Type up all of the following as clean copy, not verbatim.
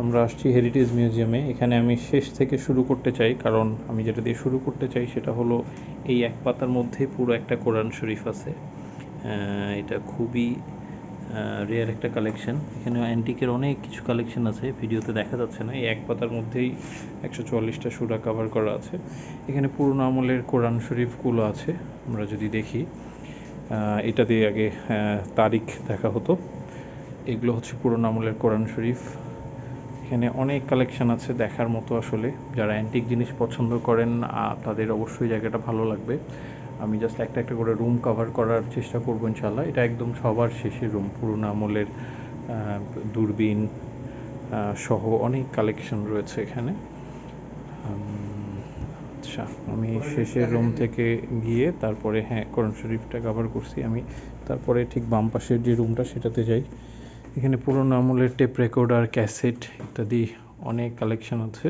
আমরা আসছি হেরিটেজ মিউজিয়ামে। এখানে আমি শেষ থেকে শুরু করতে চাই, কারণ আমি যেটা দিয়ে শুরু করতে চাই সেটা হলো এই এক পাতার মধ্যে পুরো একটা কোরআন শরীফ আছে। এটা খুবই রেয়ার একটা কালেকশন। এখানে অ্যান্টিকের অনেক কিছু কালেকশন আছে, ভিডিওতে দেখা যাচ্ছে না। এই এক পাতার মধ্যেই 144টা সূরা কভার করা আছে। এখানে পুরনো আমলের কোরআন শরীফগুলো আছে। আমরা যদি দেখি, এটা দিয়ে আগে তারিখ দেখা হতো। এগুলো হচ্ছে পুরনো আমলের কোরআন শরীফ। এখানে অনেক কালেকশন আছে দেখার মতো। আসলে যারা অ্যান্টিক জিনিস পছন্দ করেন তাদের অবশ্যই জায়গাটা ভালো লাগবে। আমি জাস্ট একটা একটা করে রুম কভার করার চেষ্টা করবো ইনশাল্লাহ। এটা একদম সবার শেষের রুম। পুরনো আমলের দূরবীন সহ অনেক কালেকশন রয়েছে এখানে। আচ্ছা, আমি শেষের রুম থেকে গিয়ে তারপরে কোরআন শরীফটা কভার করছি আমি। তারপরে ঠিক বাম পাশের যে রুমটা সেটাতে যাই। এখানে পুরনো আমলের টেপ রেকর্ডার, ক্যাসেট ইত্যাদি অনেক কালেকশন আছে।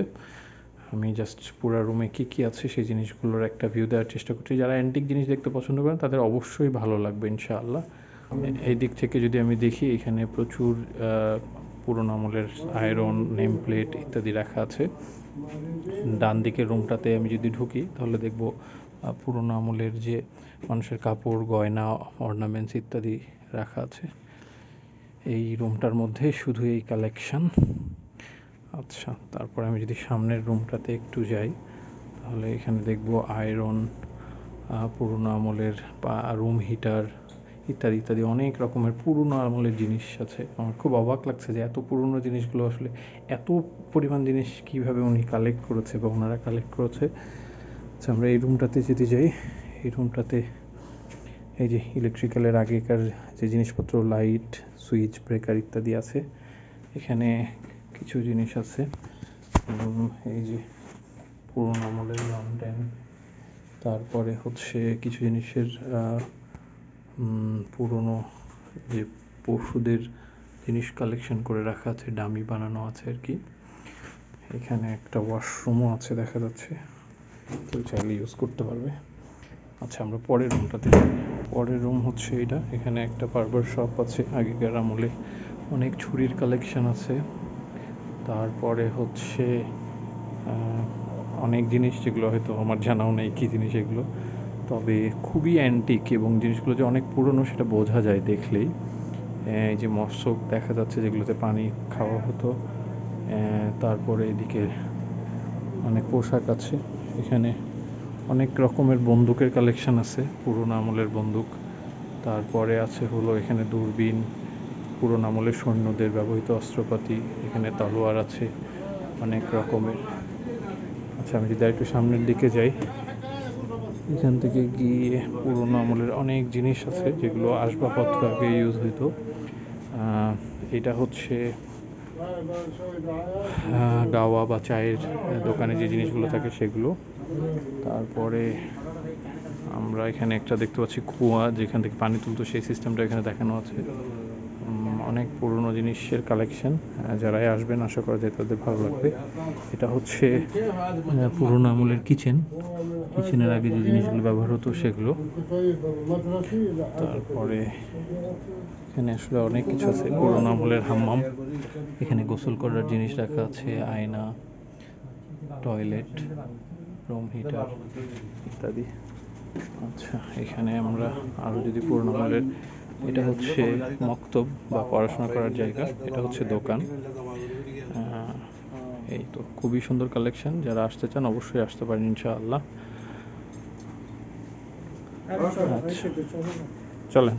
আমি জাস্ট পুরো রুমে কী কী আছে সেই জিনিসগুলোর একটা ভিউ দেওয়ার চেষ্টা করছি। যারা অ্যান্টিক জিনিস দেখতে পছন্দ করেন তাদের অবশ্যই ভালো লাগবে ইনশাআল্লাহ। এই দিক থেকে যদি আমি দেখি, এখানে প্রচুর পুরনো আমলের আয়রন, নেম প্লেট ইত্যাদি রাখা আছে। ডান দিকের রুমটাতে আমি যদি ঢুকি তাহলে দেখব পুরনো আমলের যে মানুষের কাপড়, গয়না, অর্নামেন্টস ইত্যাদি রাখা আছে। এই রুমটার মধ্যে শুধু এই কালেকশন। আচ্ছা, তারপর আমি যদি সামনের রুমটাতে একটু যাই তাহলে এখানে দেখব আয়রন, পুরনো আমলের রুম হিটার ইত্যাদি ইত্যাদি অনেক রকমের পুরনো আমলের জিনিস আছে। আমার খুব অবাক লাগছে যে এত পুরনো জিনিসগুলো আসলে এত পরিমাণ জিনিস কীভাবে উনি কালেক্ট করেছে বা ওনারা কালেক্ট করেছে। আচ্ছা, আমরা এই রুমটাতে যদি যাই, এই রুমটাতে এই যে ইলেকট্রিক্যালের আগেকার যে জিনিসপত্র, লাইট, সুইচ, ব্রেকার ইত্যাদি আছে। এখানে কিছু জিনিস আছে, এই যে পুরনো আমলের লন্ঠন। তারপরে হচ্ছে কিছু জিনিসের পুরনো যে পশুদের জিনিস কালেকশন করে রাখা আছে, ডামি বানানো আছে আর কি। এখানে একটা ওয়াশরুমও আছে দেখা যাচ্ছে, কেউ চাইলে ইউজ করতে পারবে। আচ্ছা, আমরা পরের রুমটাতে যাই। পরের রুম হচ্ছে এটা। এখানে একটা বার্বার শপ আছে, আগেকার আমলে অনেক ছুরির কালেকশন আছে। তারপরে হচ্ছে অনেক জিনিস যেগুলো হয়তো আমার জানাও নেই কী জিনিস এগুলো, তবে খুবই অ্যান্টিক এবং জিনিসগুলো যে অনেক পুরনো সেটা বোঝা যায় দেখলেই। এই যে মশক দেখা যাচ্ছে যেগুলোতে পানি খাওয়া হতো। তারপরে এদিকে অনেক পোশাক আছে। এখানে অনেক রকমের বন্দুকের কালেকশন আছে, পুরনো আমলের বন্দুক। তারপরে আছে হলো এখানে দূরবীন, পুরনো আমলের সৈন্যদের ব্যবহৃত অস্ত্রপাতি। এখানে তলোয়ার আছে অনেক রকমের। আচ্ছা, আমি যদি একটু সামনের দিকে যাই, এখান থেকে গিয়ে পুরনো আমলের অনেক জিনিস আছে যেগুলো আসবাবপত্র আগে ইউজ হইতো। এটা হচ্ছে গাওয়া বা চায়ের দোকানে যে জিনিসগুলো থাকে সেগুলো। তারপরে আমরা এখানে একটা দেখতে পাচ্ছি কুয়া, যেখান থেকে পানি তুলতো, সেই সিস্টেমটা এখানে দেখানো আছে। অনেক পুরনো জিনিসের কালেকশন। যারাই আসবেন আশা করা যায় তাদের ভালো লাগবে। এটা হচ্ছে পুরনো আমলের কিচেনের আগে যে জিনিসগুলো ব্যবহার হতো সেগুলো। তারপরে এখানে আসলে অনেক কিছু আছে, পুরনো আমলের হাম্মাম। এখানে গোসল করার জিনিস রাখা আছে, আয়না, টয়লেট, রুম হিটার ইত্যাদি। আচ্ছা, এখানে আমরা আরও যদি পুরনো আমলের, এটা হচ্ছে মক্তব বা পড়াশোনা করার জায়গা, এটা হচ্ছে দোকান। এই তো খুবই সুন্দর কালেকশন। যারা আসতে চান অবশ্যই আসতে পারেন ইনশাআল্লাহ। আচ্ছা, চলেন।